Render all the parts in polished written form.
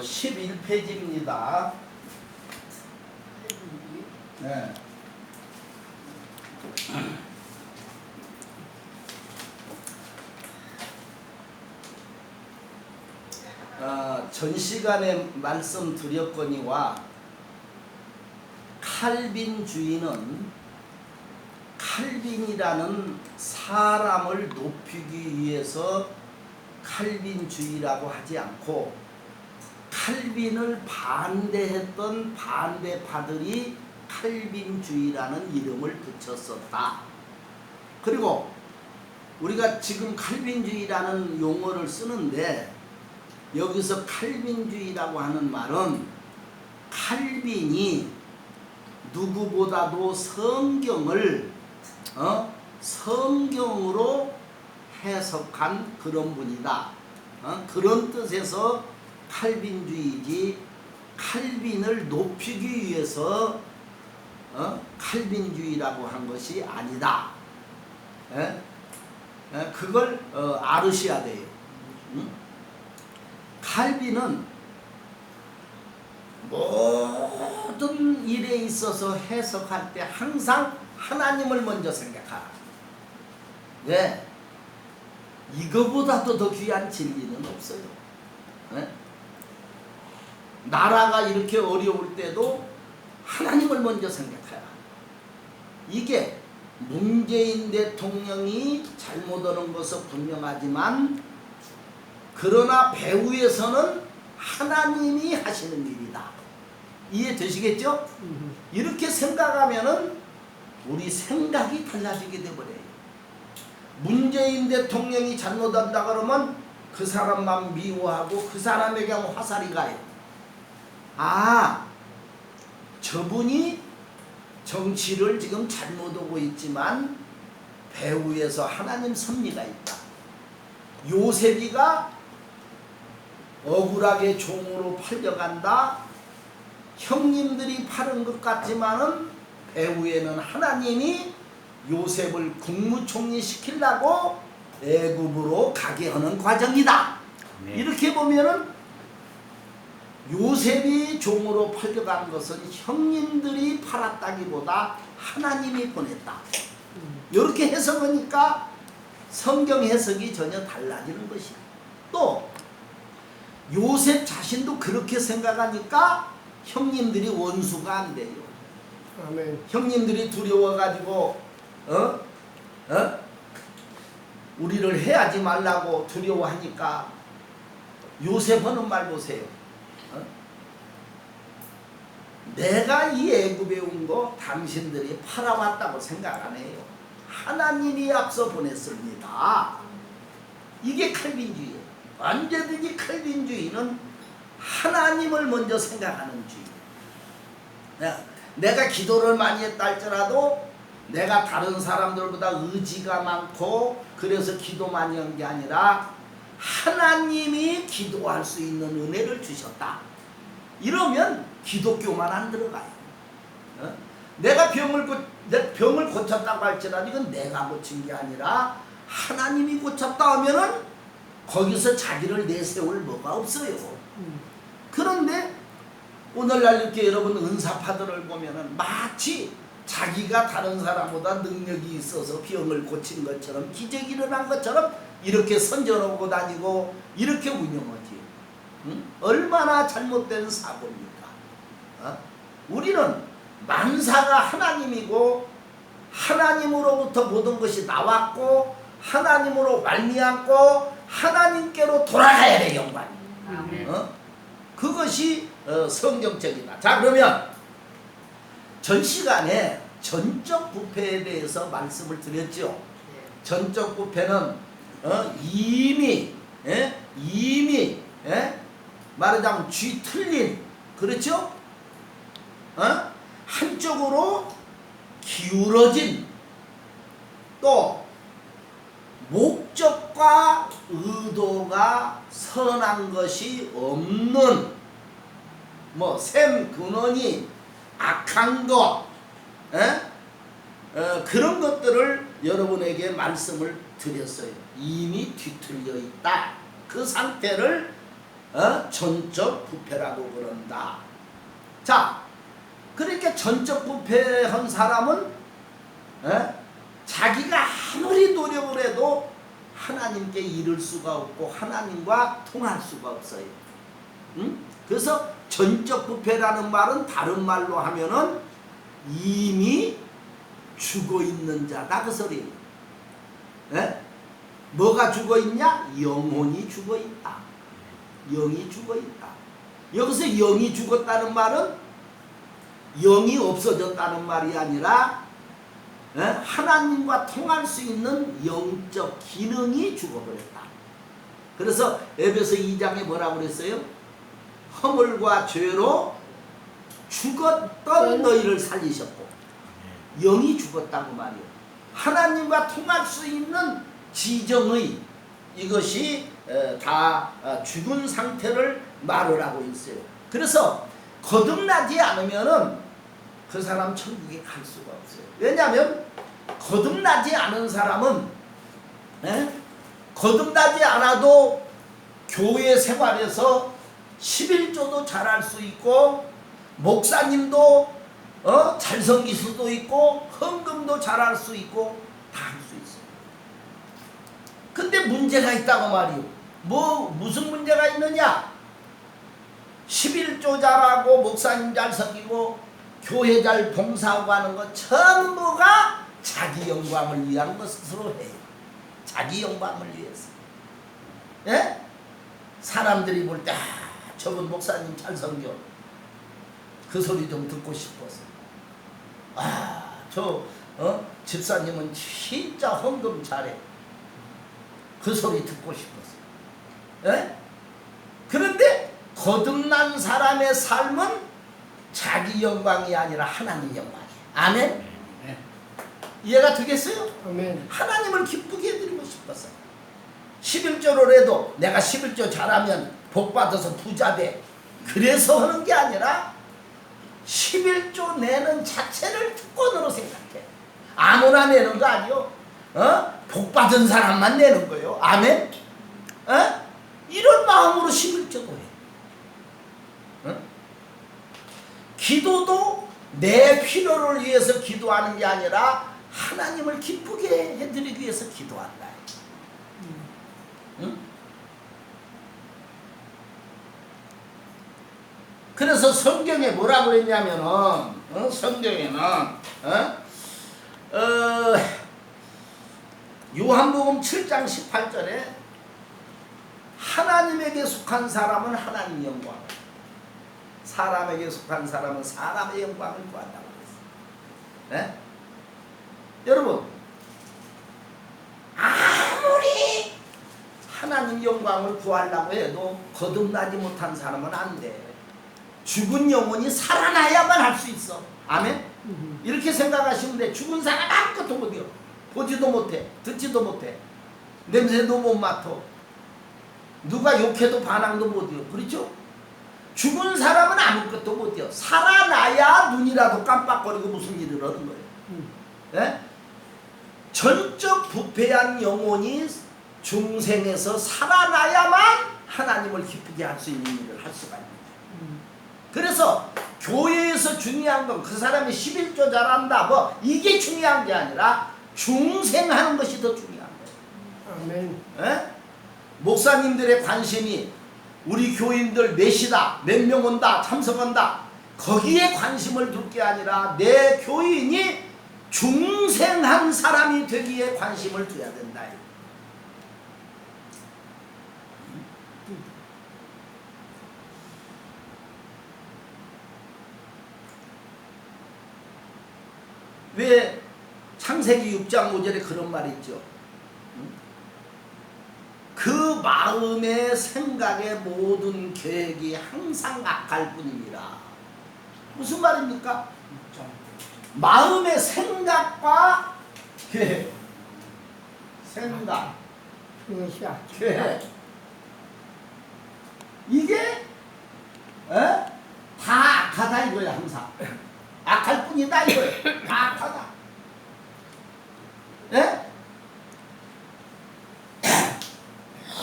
11페이지입니다. 네. 전 시간에 말씀드렸거니와 칼빈주의는 칼빈이라는 사람을 높이기 위해서 칼빈주의라고 하지 않고 칼빈을 반대했던 반대파들이 칼빈주의라는 이름을 붙였었다. 그리고 우리가 지금 칼빈주의라는 용어를 쓰는데 여기서 칼빈주의라고 하는 말은 칼빈이 누구보다도 성경을 성경으로 해석한 그런 분이다. 그런 뜻에서 칼빈주의지 칼빈을 높이기 위해서 칼빈주의라고 한 것이 아니다. 그걸 알으셔야 돼요. 칼빈은 모든 일에 있어서 해석할 때 항상 하나님을 먼저 생각하라. 왜? 이거보다도 더 귀한 진리는 없어요. 나라가 이렇게 어려울 때도 하나님을 먼저 생각해라. 이게 문재인 대통령이 잘못하는 것은 분명하지만 그러나 배후에서는 하나님이 하시는 일이다. 이해되시겠죠? 이렇게 생각하면은 우리 생각이 달라지게 돼버려요. 문재인 대통령이 잘못한다 그러면 그 사람만 미워하고 그 사람에게 화살이 가요. 아, 저분이 정치를 지금 잘못하고 있지만 배후에서 하나님 섭리가 있다. 요셉이가 억울하게 종으로 팔려간다. 형님들이 파는 것 같지만은 배후에는 하나님이 요셉을 국무총리 시키려고 애굽으로 가게 하는 과정이다. 네. 이렇게 보면은 요셉이 종으로 팔려간 것은 형님들이 팔았다기보다 하나님이 보냈다. 이렇게 해석하니까 성경 해석이 전혀 달라지는 것이야. 또 요셉 자신도 그렇게 생각하니까 형님들이 원수가 안 돼요. 아멘. 형님들이 두려워가지고 우리를 해하지 말라고 두려워하니까 요셉 하는 말 보세요. 내가 이 애굽에 온 거 당신들이 팔아왔다고 생각 안 해요. 하나님이 앞서 보냈습니다. 이게 칼빈주의예요. 언제든지 칼빈주의는 하나님을 먼저 생각하는 주의. 내가 기도를 많이 했다 할지라도 내가 다른 사람들보다 의지가 많고 그래서 기도 많이 한 게 아니라 하나님이 기도할 수 있는 은혜를 주셨다. 이러면 기독교만 안 들어가요. 내가 병을 고쳤다고 할지라도 이건 내가 고친 게 아니라 하나님이 고쳤다 하면은 거기서 자기를 내세울 뭐가 없어요. 그런데 오늘날 이렇게 여러분 은사파들을 보면은 마치 자기가 다른 사람보다 능력이 있어서 병을 고친 것처럼 기적이 일어난 것처럼 이렇게 선전하고 다니고 이렇게 운영하지. 얼마나 잘못된 사고입니까? 우리는 만사가 하나님이고 하나님으로부터 모든 것이 나왔고 하나님으로 말미암고 하나님께로 돌아가야 돼. 영광이. 그것이 성경적이다. 자, 그러면 전 시간에 전적 부패에 대해서 말씀을 드렸죠. 전적 부패는 이미 말하자면 쥐 틀린, 그렇죠? 한쪽으로 기울어진, 또 목적과 의도가 선한 것이 없는 샘 근원이 악한 것, 그런 것들을 여러분에게 말씀을 드렸어요. 이미 뒤틀려 있다. 그 상태를 전적 부패라고 그런다. 자, 그러니까 전적 부패한 사람은 자기가 아무리 노력을 해도 하나님께 이를 수가 없고 하나님과 통할 수가 없어요. 그래서 전적 부패라는 말은 다른 말로 하면은 이미 죽어 있는 자다 그 소리예요. 뭐가 죽어 있냐? 영혼이 죽어 있다. 영이 죽어 있다. 여기서 영이 죽었다는 말은 영이 없어졌다는 말이 아니라 하나님과 통할 수 있는 영적 기능이 죽어버렸다. 그래서 에베소 2장에 뭐라고 그랬어요? 허물과 죄로 죽었던 너희를 살리셨고 영이 죽었다고 말이에요. 하나님과 통할 수 있는 지정의 이것이 다 죽은 상태를 말을 하고 있어요. 그래서 거듭나지 않으면은 그 사람 천국에 갈 수가 없어요. 왜냐하면 거듭나지 않은 사람은 거듭나지 않아도 교회 생활에서 11조도 잘할 수 있고 목사님도 잘 섬길 수도 있고 헌금도 잘할 수 있고 다 할 수 있어요. 근데 문제가 있다고 말이요. 무슨 문제가 있느냐? 11조 잘하고 목사님 잘 섬기고 교회 잘 봉사하고 하는 것 전부가 자기 영광을 위한 것으로 해요. 자기 영광을 위해서. 예? 사람들이 볼 때 저분 목사님 잘 섬겨. 그 소리 좀 듣고 싶어서. 집사님은 진짜 헌금 잘해. 그 소리 듣고 싶어서. 예? 그런데 거듭난 사람의 삶은 자기 영광이 아니라 하나님 영광이에요. 아멘? 네. 이해가 되겠어요? 아멘. 하나님을 기쁘게 해드리고 싶어서 11조를 해도 내가 11조 잘하면 복 받아서 부자 돼. 그래서 하는 게 아니라 11조 내는 자체를 특권으로 생각해. 아무나 내는 거 아니요. 복 받은 사람만 내는 거예요. 아멘? 이런 마음으로 11조도 해. 기도도 내 필요를 위해서 기도하는 게 아니라 하나님을 기쁘게 해드리기 위해서 기도한다. 응? 그래서 성경에 뭐라고 했냐면은 성경에는 요한복음 7장 18절에 하나님에게 속한 사람은 하나님 영광, 사람에게 속한 사람은 사람의 영광을 구한다고 했어요. 네? 여러분, 아무리 하나님 영광을 구하려고 해도 거듭나지 못한 사람은 안 돼. 죽은 영혼이 살아나야만 할 수 있어. 아멘? 이렇게 생각하시면 돼. 죽은 사람 아무것도 못해요. 보지도 못해, 듣지도 못해, 냄새도 못 맡아, 누가 욕해도 반항도 못해요. 그렇죠? 죽은 사람은 아무것도 못해요. 살아나야 눈이라도 깜빡거리고 무슨 일을 하는 거예요. 네? 전적 부패한 영혼이 중생에서 살아나야만 하나님을 기쁘게 할 수 있는 일을 할 수가 있는 거예요. 그래서 교회에서 중요한 건 그 사람이 11조 잘한다 뭐 이게 중요한 게 아니라 중생하는 것이 더 중요한 거예요. 아멘. 네? 목사님들의 관심이 우리 교인들 몇이다, 몇 명 온다, 참석한다 거기에 관심을 둘 게 아니라 내 교인이 중생한 사람이 되기에 관심을 둬야 된다. 왜 창세기 6장 5절에 그런 말이 있죠. 그 마음의 생각의 모든 계획이 항상 악할 뿐이니라. 무슨 말입니까? 마음의 생각과 계획, 생각, 계획, 이게 다 악하다 이거야. 항상 악할 뿐이다 이거예요. 다 악하다.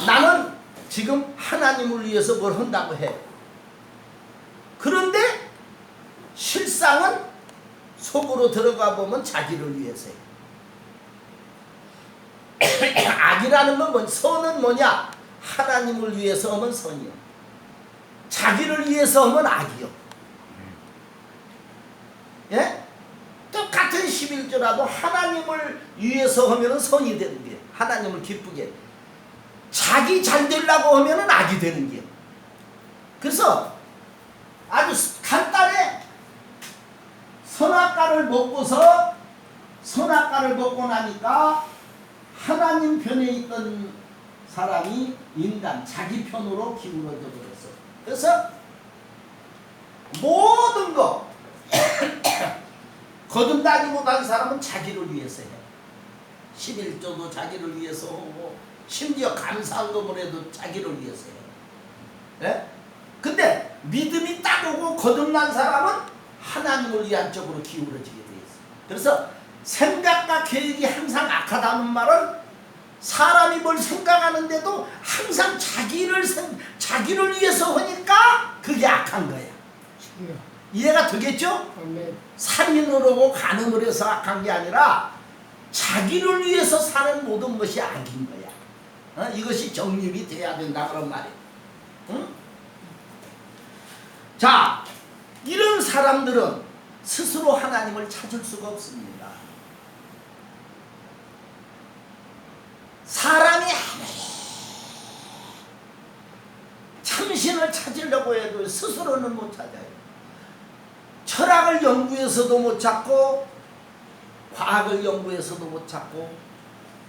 나는 지금 하나님 하나님을 위해서 뭘 한다고 해요. 그런데 실상은 속으로 들어가 보면 자기를 위해서예요. 악이라는 건 선은 뭐냐? 하나님을 위해서 하면 선이요. 자기를 위해서 하면 악이요. 예? 똑같은 11조라도 하나님을 위해서 하면 선이 되는 게 하나님을 기쁘게, 자기 잘 되려고 하면 악이 되는 게요. 그래서 아주 간단해. 선악과를 먹고서, 선악과를 먹고 나니까 하나님 편에 있던 사람이 인간 자기 편으로 기울어져 버렸어. 그래서 모든 거 거듭나지 못한 사람은 자기를 위해서 해. 11조도 자기를 위해서 하고 심지어 감사헌금을 해도 자기를 위해서 해요. 네? 근데 믿음이 딱 오고 거듭난 사람은 하나님을 위한 쪽으로 기울어지게 돼 있어요. 그래서 생각과 계획이 항상 악하다는 말은 사람이 뭘 생각하는데도 항상 자기를 위해서 하니까 그게 악한 거야. 이해가 되겠죠? 살인을 하고 간음을 해서 악한 게 아니라 자기를 위해서 사는 모든 것이 악인 거야. 이것이 정립이 돼야 된다 그런 말이에요. 응? 자, 이런 사람들은 스스로 하나님을 찾을 수가 없습니다. 사람이 참신을 찾으려고 해도 스스로는 못 찾아요. 철학을 연구해서도 못 찾고 과학을 연구해서도 못 찾고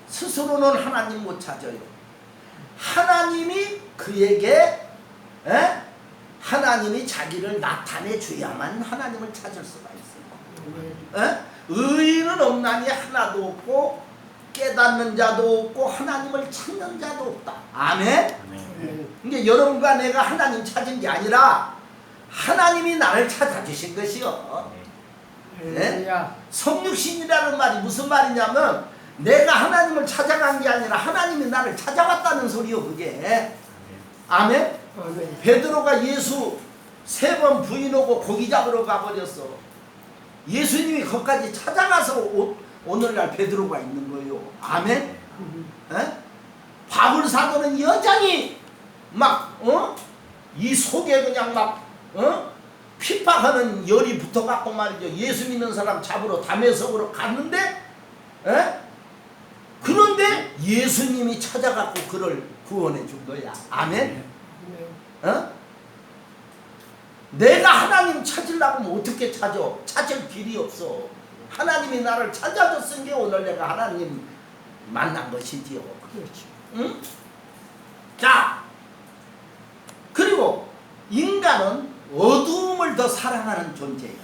스스로는 하나님 못 찾아요. 하나님이 그에게 하나님이 자기를 나타내 줘야만 하나님을 찾을 수가 있어요. 의인은 없나니 하나도 없고 깨닫는 자도 없고 하나님을 찾는 자도 없다. 아멘? 그러니까 여러분과 내가 하나님 찾은 게 아니라 하나님이 나를 찾아주신 것이요. 성육신이라는 말이 무슨 말이냐면 내가 하나님을 찾아간 게 아니라 하나님이 나를 찾아왔다는 소리요. 그게. 아멘? 베드로가 예수 3번 부인하고 고기 잡으러 가버렸어. 예수님이 거기까지 찾아가서 오늘날 베드로가 있는 거예요. 아멘? 바울 사도는 여전히 막 이 속에 그냥 막 핍박하는 열이 붙어갖고 말이죠. 예수 믿는 사람 잡으러 다메섹으로 갔는데 그런데 예수님이 찾아갖고 그를 구원해 준 거야. 아멘? 내가 하나님 찾으려고 하면 어떻게 찾아? 찾을 길이 없어. 하나님이 나를 찾아줬은 게 오늘 내가 하나님 만난 것이지요. 응? 자, 그리고 인간은 어두움을 더 사랑하는 존재예요.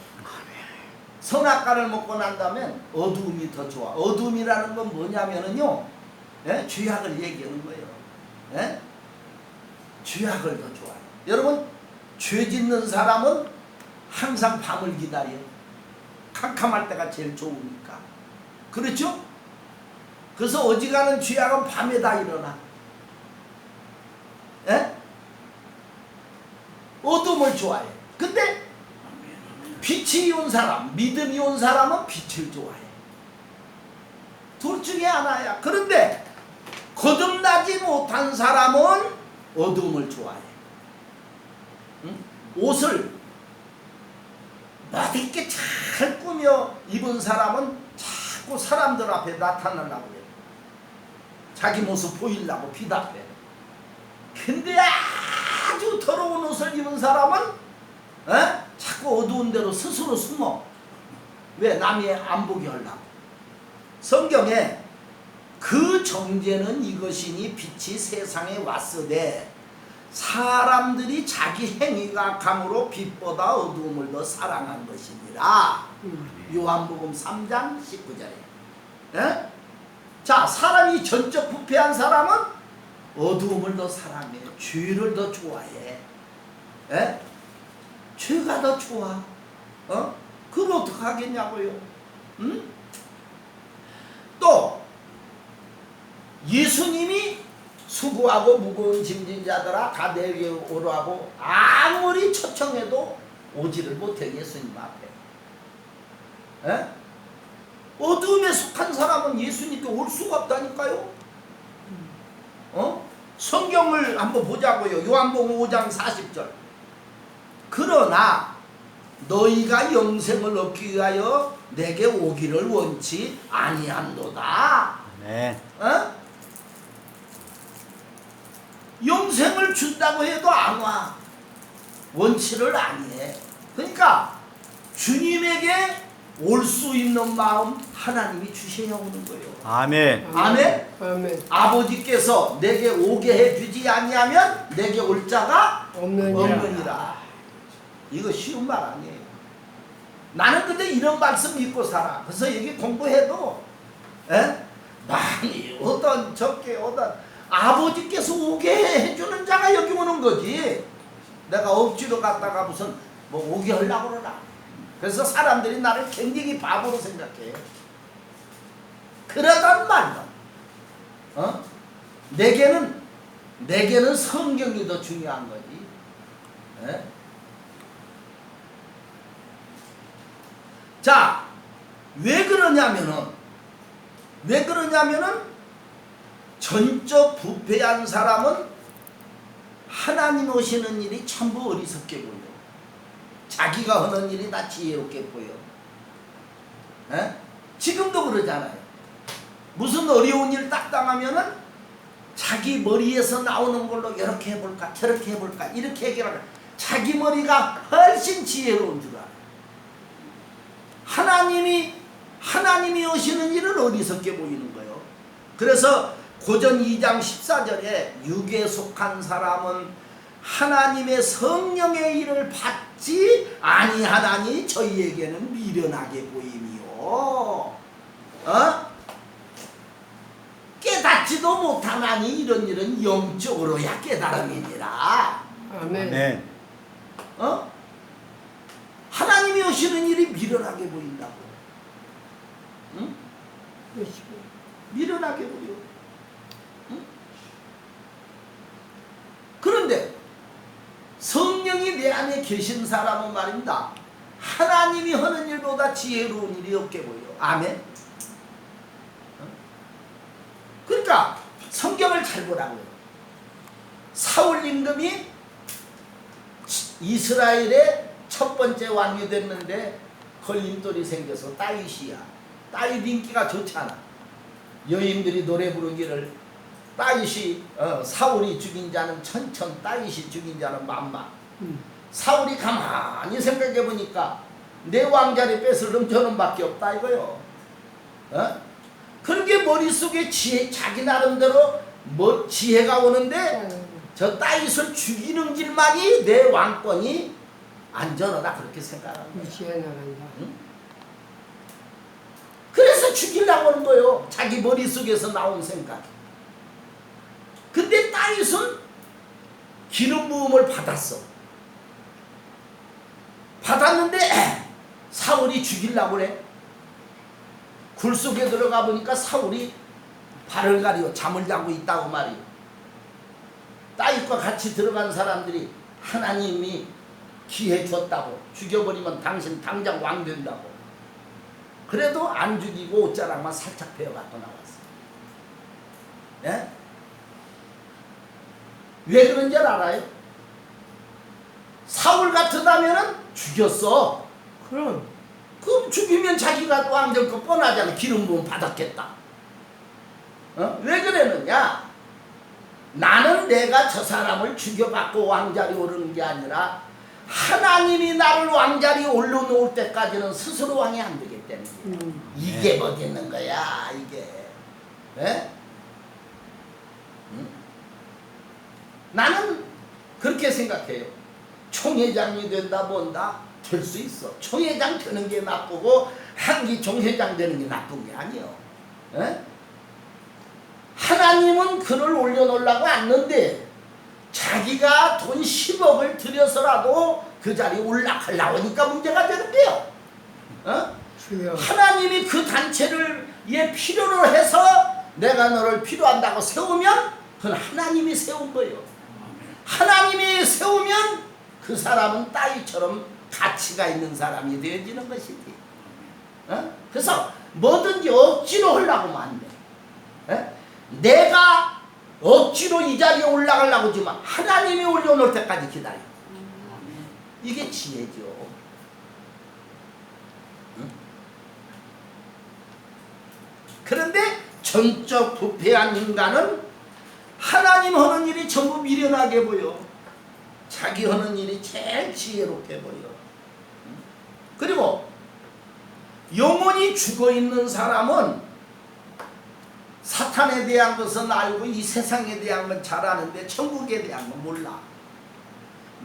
선악과를 먹고 난다면 어두움이 더 좋아. 어두움이라는 건 뭐냐면은요, 죄악을 얘기하는 거예요. 죄악을 더 좋아해요. 여러분, 죄 짓는 사람은 항상 밤을 기다려요. 캄캄할 때가 제일 좋으니까. 그렇죠? 그래서 어지간한 죄악은 밤에 다 일어나. 어둠을 좋아해. 근데 빛이 온 사람, 믿음이 온 사람은 빛을 좋아해. 둘 중에 하나야. 그런데 거듭나지 못한 사람은 어둠을 좋아해. 옷을 멋있게 잘 꾸며 입은 사람은 자꾸 사람들 앞에 나타나려고 해. 자기 모습 보이려고 비답해. 근데 아주 더러운 옷을 입은 사람은 자꾸 어두운 데로 스스로 숨어. 왜? 남이 안 보게 하려고. 성경에 그 정죄는 이것이니 빛이 세상에 왔으되 사람들이 자기 행위가 악함으로 빛보다 어두움을 더 사랑한 것이니라. 요한복음 3장 19절에. 자, 사람이 전적 부패한 사람은 어두움을 더 사랑해. 죄를 더 좋아해. 죄가 더 좋아. 그걸 어떻게 하겠냐고요. 또 예수님이 수고하고 무거운 짐진 자들아 다 내게 오라고 아무리 초청해도 오지를 못해 예수님 앞에. 에? 어둠에 속한 사람은 예수님께 올 수가 없다니까요. 성경을 한번 보자고요. 요한복음 5장 40절. 그러나 너희가 영생을 얻기 위하여 내게 오기를 원치 아니한도다. 네. 영생을 준다고 해도 안 와. 원치를 아니해. 그러니까 주님에게 올 수 있는 마음 하나님이 주셔야 오는 거예요. 아멘. 아멘. 아멘. 아버지께서 내게 오게 해주지 아니하면 내게 올 자가 없느니라. 없느니라. 이거 쉬운 말 아니에요. 나는 근데 이런 말씀 믿고 살아. 그래서 여기 공부해도 많이 오든 적게 오든 아버지께서 오게 해주는 자가 여기 오는 거지. 내가 억지로 갔다가 무슨 뭐 오게 하려고 그러나. 그래서 사람들이 나를 굉장히 바보로 생각해. 그러단 말이야. 내게는 성경이 더 중요한 거지. 에? 자, 왜 그러냐면은 전적 부패한 사람은 하나님 오시는 일이 전부 어리석게 보여. 자기가 하는 일이 다 지혜롭게 보여. 에? 지금도 그러잖아요. 무슨 어려운 일 딱 당하면은 자기 머리에서 나오는 걸로 이렇게 해볼까 저렇게 해볼까 이렇게 해결할까. 자기 머리가 훨씬 지혜로운 줄 알아. 하나님이 오시는 일은 어리석게 보이는 거예요. 그래서 고전 2장 14절에 육에 속한 사람은 하나님의 성령의 일을 받지 아니하나니 저희에게는 미련하게 보임이요. 깨닫지도 못하나니 이런 일은 영적으로야 깨달음이니라. 아멘. 네. 하나님이 오시는 일이 미련하게 보인다고. 응? 미련하게 보여. 응? 그런데 성령이 내 안에 계신 사람은 말입니다. 하나님이 하는 일보다 지혜로운 일이 없게 보여. 아멘. 그러니까 성경을 잘 보라고요. 사울 임금이 이스라엘의 첫 번째 왕이 됐는데 걸림돌이 생겨서 다윗이야. 다윗 인기가 좋잖아. 여인들이 노래 부르기를 다윗이 사울이 죽인 자는 천천, 다윗이 죽인 자는 만만. 사울이 가만히 생각해 보니까 내 왕자리 뺏을 저놈밖에 없다 이거요. 그러게 머릿속에 자기 나름대로 뭐 지혜가 오는데 저 다윗을 죽이는 길만이 내 왕권이 안전하다 그렇게 생각하는 거야. 지혜 나간다. 응? 그래서 죽이려고 하는 거예요. 자기 머릿속에서 나온 생각. 근데 다윗은 기름 부음을 받았어. 받았는데 사울이 죽이려고 그래. 굴 속에 들어가 보니까 사울이 발을 가리고 잠을 자고 있다고 말이에요. 다윗과 같이 들어간 사람들이 하나님이 기회 줬다고 죽여버리면 당신 당장 왕 된다고. 그래도 안 죽이고 옷자락만 살짝 베어갖고 나왔어. 예? 왜 그런 줄 알아요? 사울 같으다면은 죽였어. 그럼 죽이면 자기가 왕 될 거 뻔하잖아. 기름 부음 받았겠다. 왜 그러느냐? 나는 내가 저 사람을 죽여갖고 왕자리 오르는 게 아니라 하나님이 나를 왕자리 올려놓을 때까지는 스스로 왕이 안 되기 때문에 이게 뭐 되는 거야 이게. 에? 응? 나는 그렇게 생각해요. 총회장이 된다 뭔다 될 수 있어. 총회장 되는 게 나쁘고 한기 총회장 되는 게 나쁜 게 아니에요. 에? 하나님은 그를 올려놓으려고 않는데 자기가 돈 10억을 들여서라도 그 자리에 올라가려고 하니까 문제가 되는 거예요. 하나님이 그 단체를 필요로 해서 내가 너를 필요한다고 세우면 그 그건 하나님이 세운 거예요. 하나님이 세우면 그 사람은 따위처럼 가치가 있는 사람이 되어지는 것이지. 그래서 뭐든지 억지로 하려고 하면 안 돼. 내가 억지로 이 자리에 올라가려고 하지만 하나님이 올려놓을 때까지 기다려. 이게 지혜죠. 그런데 전적 부패한 인간은 하나님 하는 일이 전부 미련하게 보여. 자기 하는 일이 제일 지혜롭게 보여. 그리고 영원히 죽어있는 사람은 사탄에 대한 것은 알고 이 세상에 대한 건 잘 아는데 천국에 대한 건 몰라.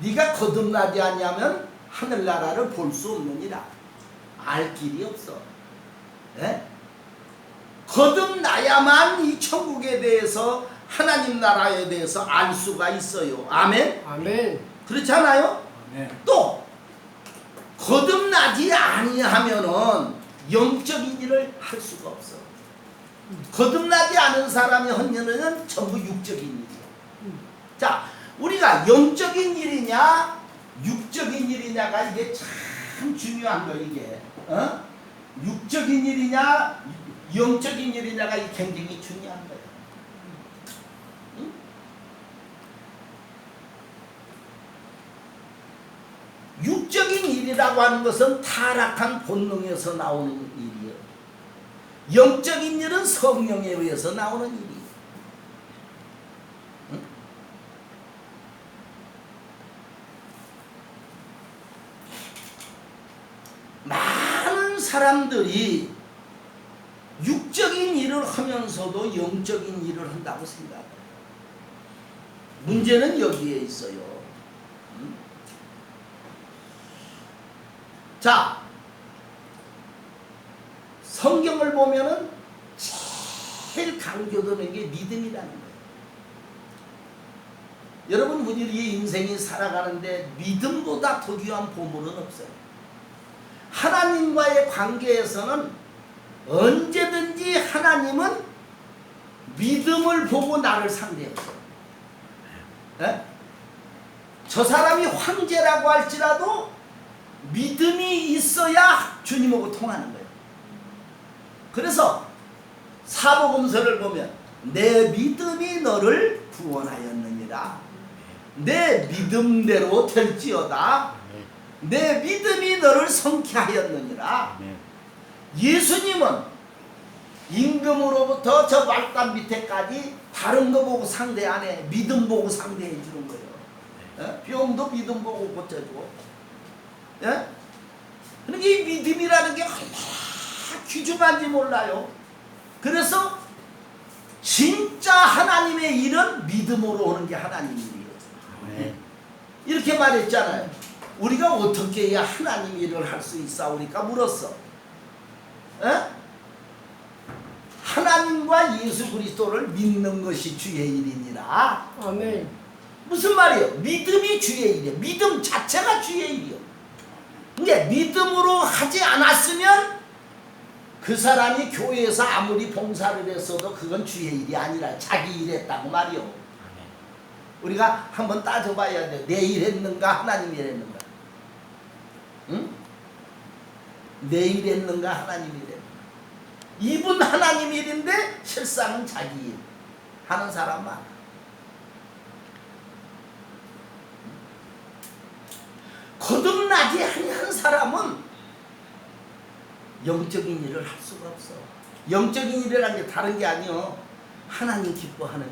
네가 거듭나지 않냐면 하늘나라를 볼 수 없느니라. 알 길이 없어. 예? 거듭나야만 이 천국에 대해서 하나님 나라에 대해서 알 수가 있어요. 아멘? 아멘. 그렇지 않아요? 아멘. 또 거듭나지 아니하면은 영적인 일을 할 수가 없어. 거듭나지 않은 사람이 한 일은 전부 육적인 일이야. 자, 우리가 영적인 일이냐 육적인 일이냐가 이게 참 중요한 거. 이게 육적인 일이냐 영적인 일이냐가 굉장히 중요한 거예요. 응? 육적인 일이라고 하는 것은 타락한 본능에서 나오는 일이에요. 영적인 일은 성령에 의해서 나오는 일이에요. 응? 많은 사람들이 육적인 일을 하면서도 영적인 일을 한다고 생각해요. 문제는 여기에 있어요. 자, 성경을 보면은 제일 강조되는 게 믿음이라는 거예요. 여러분, 우리의 인생이 살아가는데 믿음보다 더 귀한 보물은 없어요. 하나님과의 관계에서는 언제든지 하나님은 믿음을 보고 나를 상대했어요. 저 사람이 황제라고 할지라도 믿음이 있어야 주님하고 통하는 거예요. 그래서 사복음서를 보면 내 믿음이 너를 구원하였느니라. 내 믿음대로 될지어다. 내 믿음이 너를 성케하였느니라. 예수님은 임금으로부터 저 말단 밑에까지 다른 거 보고 상대 안 해. 믿음 보고 상대해 주는 거예요. 병도 믿음 보고 고쳐주고. 그러니까 이 믿음이라는 게 얼마나 귀중한지 몰라요. 그래서 진짜 하나님의 일은 믿음으로 오는 게 하나님 일이에요. 이렇게 말했잖아요. 우리가 어떻게 해야 하나님 일을 할 수 있사오니까 물었어. 하나님과 예수 그리스도를 믿는 것이 주의 일이니라. 아멘. 무슨 말이에요? 믿음이 주의 일이에요. 믿음 자체가 주의 일이에요. 근데 믿음으로 하지 않았으면 그 사람이 교회에서 아무리 봉사를 했어도 그건 주의 일이 아니라 자기 일했다고 말이요. 우리가 한번 따져봐야 돼. 내 일했는가 하나님 일했는가? 응? 내 일했는가 하나님 일했는가? 이분 하나님 일인데 실상은 자기 일 하는 사람 많아. 거듭나지 아니한 사람은 영적인 일을 할 수가 없어. 영적인 일이라는 게 다른 게 아니요. 하나님 기뻐하는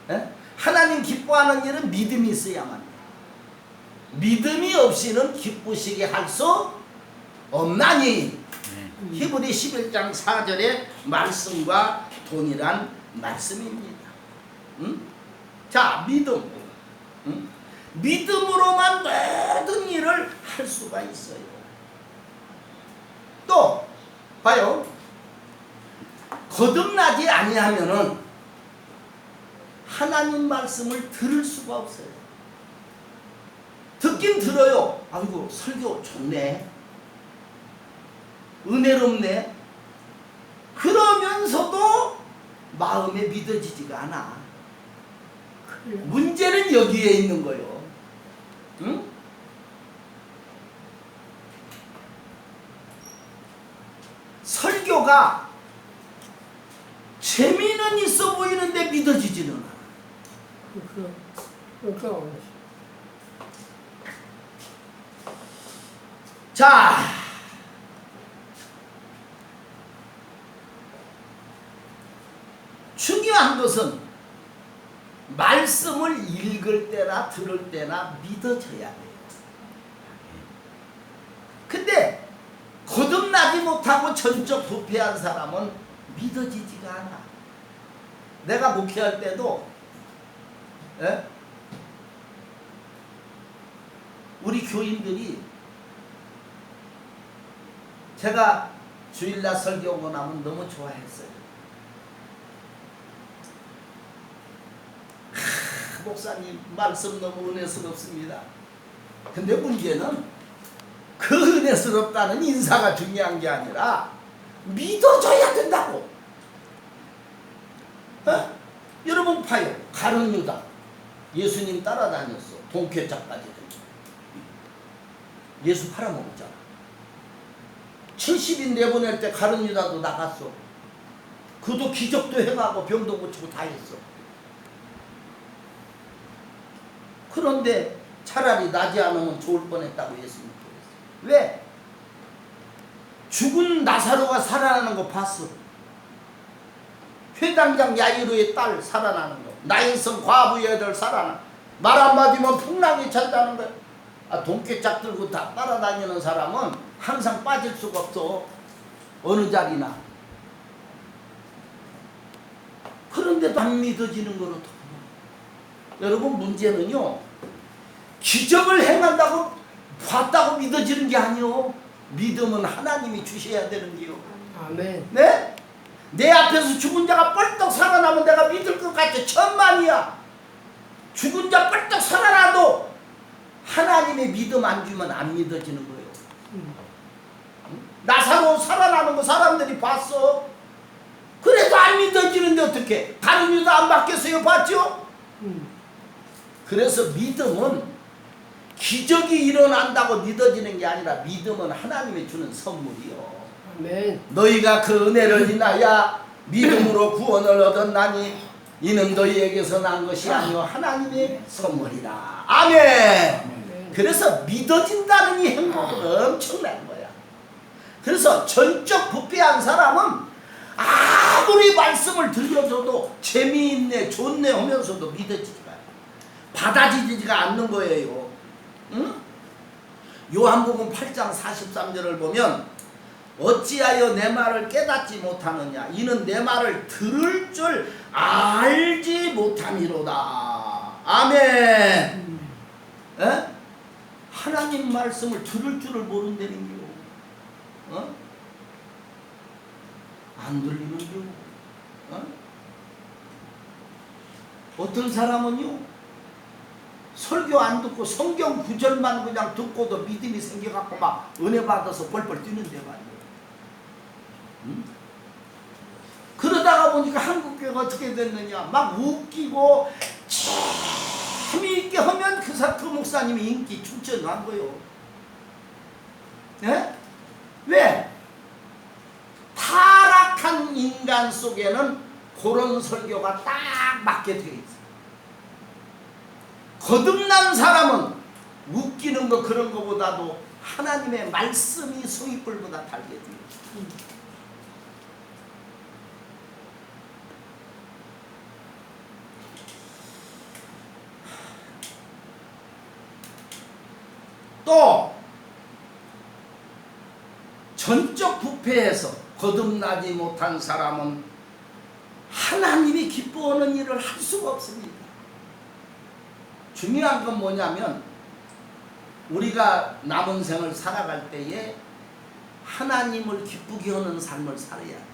일. 하나님 기뻐하는 일은 믿음이 있어야만 돼. 믿음이 없이는 기쁘시게 할 수 없나니. 히브리 11장 4절의 말씀과 동일한 말씀입니다. 자, 믿음. 믿음으로만 모든 일을 할 수가 있어요. 또 봐요. 거듭나지 아니하면은 하나님 말씀을 들을 수가 없어요. 듣긴 들어요. 아이고 설교 좋네. 은혜롭네. 그러면서도 마음에 믿어지지가 않아. 그래. 문제는 여기에 있는 거요. 응? 설교가 재미는 있어 보이는데 믿어지지는 않아. 그러니까 자, 중요한 것은 말씀을 읽을 때나 들을 때나 믿어져야 돼요. 근데 거듭나지 못하고 전적 부패한 사람은 믿어지지가 않아. 내가 목회할 때도 우리 교인들이 제가 주일날 설교하고 나면 너무 좋아했어요. 목사님 말씀 너무 은혜스럽습니다. 근데 문제는 그 은혜스럽다는 인사가 중요한 게 아니라 믿어줘야 된다고. 여러분 봐요. 가룟 유다 예수님 따라다녔어. 동쾌자까지 예수 팔아먹었잖아. 70인 내보낼 때 가룟 유다도 나갔어. 그도 기적도 행하고 병도 고치고 다 했어. 그런데 차라리 나지 않으면 좋을 뻔했다고 예수님 그랬어. 왜? 죽은 나사로가 살아나는 거 봤어. 회당장 야이로의 딸 살아나는 거. 나인성 과부의 애들 살아나. 말 한마디면 풍랑이 찬다는 거야. 동깨짝 들고 다 따라다니는 사람은 항상 빠질 수가 없어. 어느 자리나. 그런데도 안 믿어지는 거로. 여러분 문제는요. 기적을 행한다고 봤다고 믿어지는 게 아니요. 믿음은 하나님이 주셔야 되는 게요. 아멘. 네? 내 앞에서 죽은 자가 뻘떡 살아나면 내가 믿을 것 같지. 천만이야. 죽은 자 뻘떡 살아나도 하나님의 믿음 안 주면 안 믿어지는 거예요. 나사로 살아나는 거 사람들이 봤어. 그래도 안 믿어지는데 어떻게? 가룟 유다 안 받겠어요? 봤죠? 그래서 믿음은 기적이 일어난다고 믿어지는 게 아니라 믿음은 하나님이 주는 선물이요. 아멘. 너희가 그 은혜를 인하여 믿음으로 구원을 얻었나니 이는 너희에게서 난 것이 아니요 하나님의 선물이라. 아멘. 그래서 믿어진다는 이 행복은 엄청난 거야. 그래서 전적 부패한 사람은 아무리 말씀을 들려줘도 재미있네 좋네 하면서도 믿어지지가 않아요. 받아지지가 않는 거예요. 응? 요한복음 8장 43절을 보면 어찌하여 내 말을 깨닫지 못하느냐 이는 내 말을 들을 줄 알지 못함이로다. 아멘. 에? 하나님 말씀을 들을 줄을 모른다는 게 안 들리는 게 어떤 사람은요 설교 안 듣고 성경 구절만 그냥 듣고도 믿음이 생겨갖고 막 은혜 받아서 벌벌 뛰는데 말이에요. 그러다가 보니까 한국교회가 어떻게 됐느냐 막 웃기고 재미있게 하면 그 목사님이 인기 충천한 거예요. 네? 왜? 타락한 인간 속에는 그런 설교가 딱 맞게 되어 있어요. 거듭난 사람은 웃기는 거 그런 거보다도 하나님의 말씀이 소위불보다 달게 돼요. 또 전적 부패해서 거듭나지 못한 사람은 하나님이 기뻐하는 일을 할 수가 없습니다. 중요한 건 뭐냐면 우리가 남은 생을 살아갈 때에 하나님을 기쁘게 하는 삶을 살아야 돼.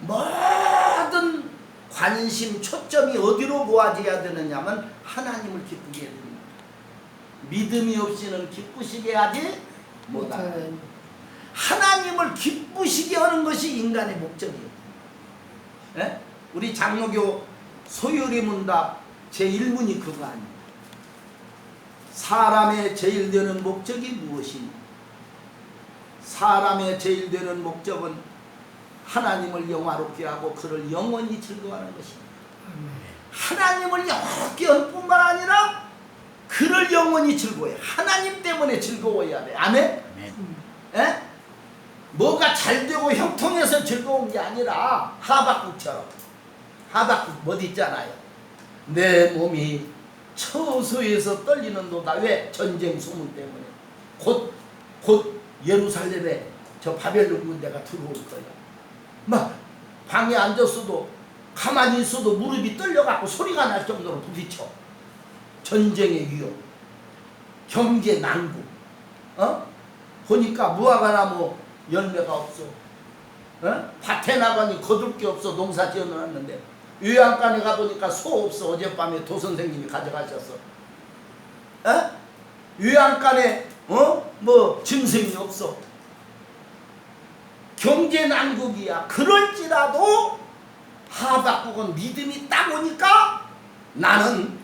모든 관심 초점이 어디로 모아져야 되느냐면 하나님을 기쁘게 해야 됩니다. 믿음이 없이는 기쁘시게 하지 못하다. 하나님을 기쁘시게 하는 것이 인간의 목적이에요. 예? 우리 장로교 소요리 문답 제1문이 그거 아니에요. 사람의 제일 되는 목적이 무엇이냐? 사람의 제일 되는 목적은 하나님을 영화롭게 하고 그를 영원히 즐거워하는 것입니다. 하나님을 영화롭게 할 뿐만 아니라 그를 영원히 즐거워해. 하나님 때문에 즐거워해야 돼. 아멘? 에? 뭐가 잘 되고 형통해서 즐거운 게 아니라 하박국처럼, 하박국 뭐 있잖아요. 내 몸이 처소에서 떨리는도다. 왜? 전쟁 소문 때문에. 곧 예루살렘에 저 바벨론 군대가 들어올 거야. 막 방에 앉았어도 가만히 있어도 무릎이 떨려갖고 소리가 날 정도로 부딪혀. 전쟁의 위협, 경제 난국, 보니까 무화과나무 열매가 없어. 밭에 나가니 거둘 게 없어. 농사 지어놨는데 요양간에 가보니까 소 없어. 어젯밤에 도선생님이 가져가셨어. 요양간에 뭐 짐승이 없어. 경제 난국이야. 그럴지라도 하박국은 믿음이 딱 오니까 나는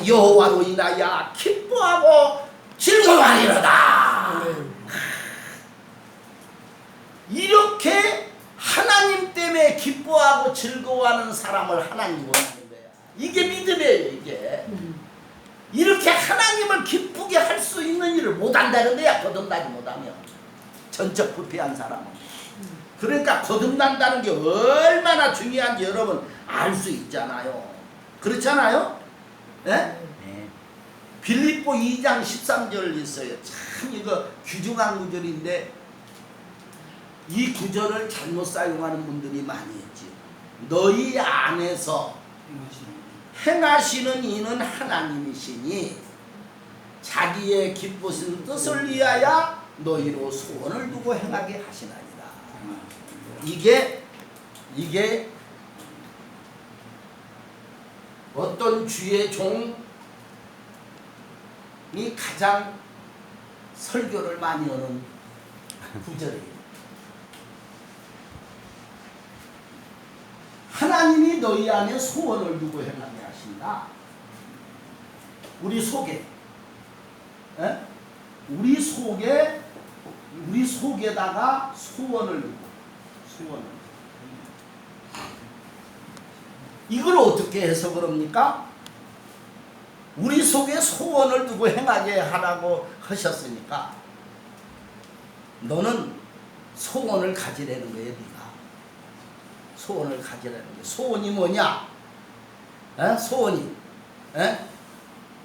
여호와로 인하여 기뻐하고 즐거워하리로다. 이렇게 하나님 때문에 기뻐하고 즐거워하는 사람을 하나님 원하는 거야. 이게 믿음이에요. 이게 이렇게 하나님을 기쁘게 할 수 있는 일을 못한다는 거야. 거듭나지 못하면. 전적 부패한 사람은. 그러니까 거듭난다는 게 얼마나 중요한지 여러분 알 수 있잖아요. 그렇잖아요? 예? 네. 빌립보 2장 13절 있어요. 참 이거 귀중한 구절인데 이 구절을 잘못 사용하는 분들이 많이 있지. 너희 안에서 행하시는 이는 하나님이시니 자기의 기쁘신 뜻을 위하여 너희로 소원을 두고 행하게 하시나이다. 이게 어떤 주의 종이 가장 설교를 많이 하는 구절이에요. 하나님이 너희 안에 소원을 두고 행하게 하신다. 우리 속에, 우리 속에다가 소원을 두고, 이걸 어떻게 해석을 합니까? 우리 속에 소원을 두고 행하게 하라고 하셨으니까 너는 소원을 가지라는 거예요. 네가 소원을 가지라는 거예요. 소원이 뭐냐? 소원이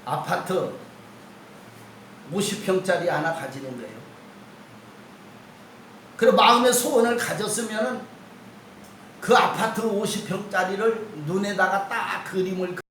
아파트 50평짜리 하나 가지는 거예요. 그리고 마음의 소원을 가졌으면은 그 아파트 50평짜리를 눈에다가 딱 그림을